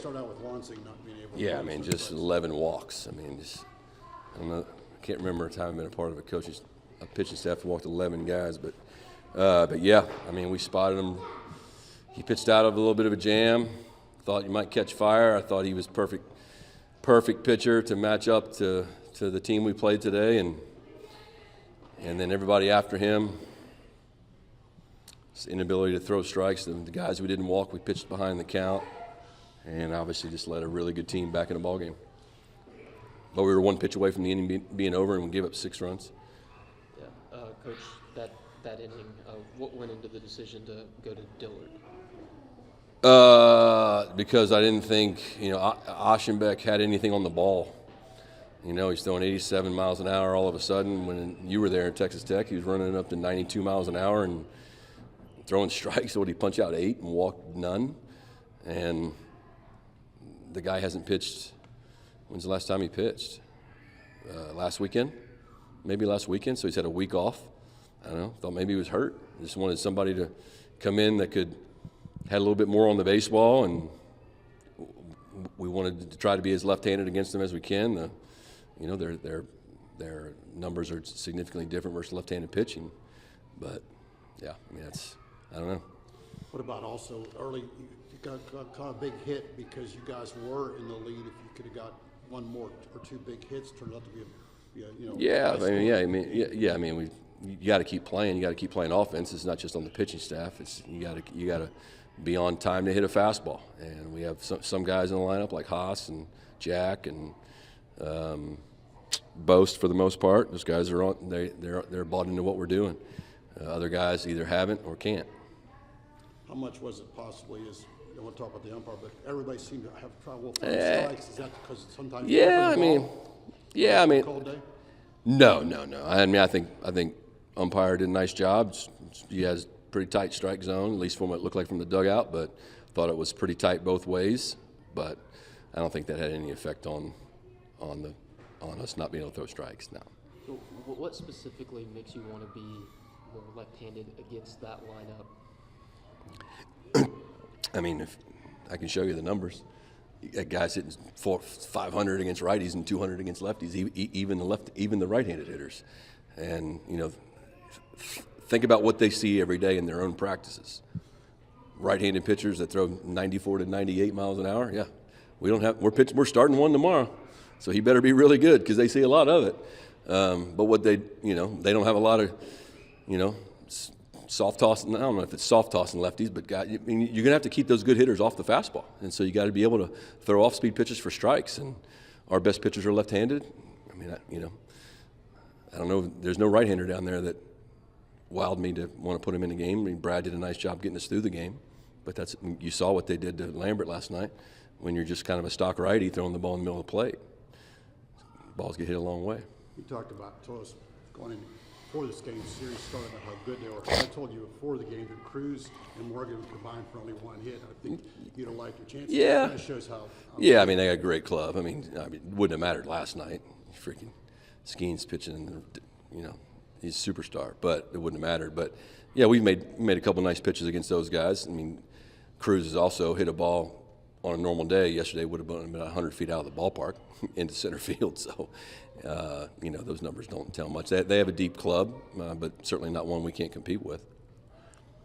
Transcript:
start out with Lansing not being able to? Yeah, I mean, just 11 walks. I mean, I don't know. I can't remember a time I've been a part of a pitching staff that walked 11 guys, but yeah, I mean, we spotted him. He pitched out of a little bit of a jam. Thought he might catch fire. I thought he was perfect pitcher to match up to the team we played today, and then everybody after him. His inability to throw strikes. The guys we didn't walk, we pitched behind the count, and obviously just led a really good team back in the ballgame. But we were one pitch away from the inning being over, and we gave up 6 runs. Yeah, Coach, that inning, what went into the decision to go to Dillard? Because I didn't think, Aschenbeck had anything on the ball. He's throwing 87 miles an hour all of a sudden. When you were there in Texas Tech, he was running up to 92 miles an hour and throwing strikes. So would he punch out 8 and walk none? And the guy hasn't pitched. When's the last time he pitched? Last weekend? Maybe last weekend. So he's had a week off. I don't know. Thought maybe he was hurt. Just wanted somebody to come in that had a little bit more on the baseball, and we wanted to try to be as left-handed against them as we can. Their numbers are significantly different versus left-handed pitching, but yeah, I mean I don't know. What about also early? You got a big hit because you guys were in the lead. If you could have got one more or 2 big hits, turned out to be I mean, you got to keep playing. You got to keep playing offense. It's not just on the pitching staff. It's you got to be on time to hit a fastball. And we have some guys in the lineup like Haas and Jack and Boast for the most part. Those guys are on. They're bought into what we're doing. Other guys either haven't or can't. How much was it possibly? I don't want to talk about the umpire, but everybody seemed to have trouble finding strikes. Is that because sometimes? Yeah, I mean. Cold day? No. I think umpire did a nice job. He has pretty tight strike zone, at least from what it looked like from the dugout, but thought it was pretty tight both ways. But I don't think that had any effect on us not being able to throw strikes now. So what specifically makes you want to be more left-handed against that lineup? I mean, if I can show you the numbers. That guy's hitting 500 against righties and 200 against lefties, even the right-handed hitters. And think about what they see every day in their own practices. Right-handed pitchers that throw 94 to 98 miles an hour. Yeah, we're starting one tomorrow, so he better be really good because they see a lot of it. But what they don't have a lot of soft tossing. I don't know if it's soft tossing lefties, but you're gonna have to keep those good hitters off the fastball, and so you got to be able to throw off-speed pitches for strikes. And our best pitchers are left-handed. I mean, I don't know. There's no right-hander down there that wowed me to want to put him in the game. I mean, Brad did a nice job getting us through the game, but you saw what they did to Lambert last night. When you're just kind of a stock righty throwing the ball in the middle of the plate, balls get hit a long way. You told us going in before this game series started about how good they were. I told you before the game that Cruz and Morgan combined for only 1 hit. I think you don't like your chances. Yeah. That shows how yeah, I mean, they got a great club. I mean, it wouldn't have mattered last night. Freaking Skeen's pitching, he's a superstar, but it wouldn't have mattered. But, yeah, we've made a couple nice pitches against those guys. I mean, Cruz has also hit a ball on a normal day. Yesterday would have been 100 feet out of the ballpark into center field. So, those numbers don't tell much. They have a deep club, but certainly not one we can't compete with.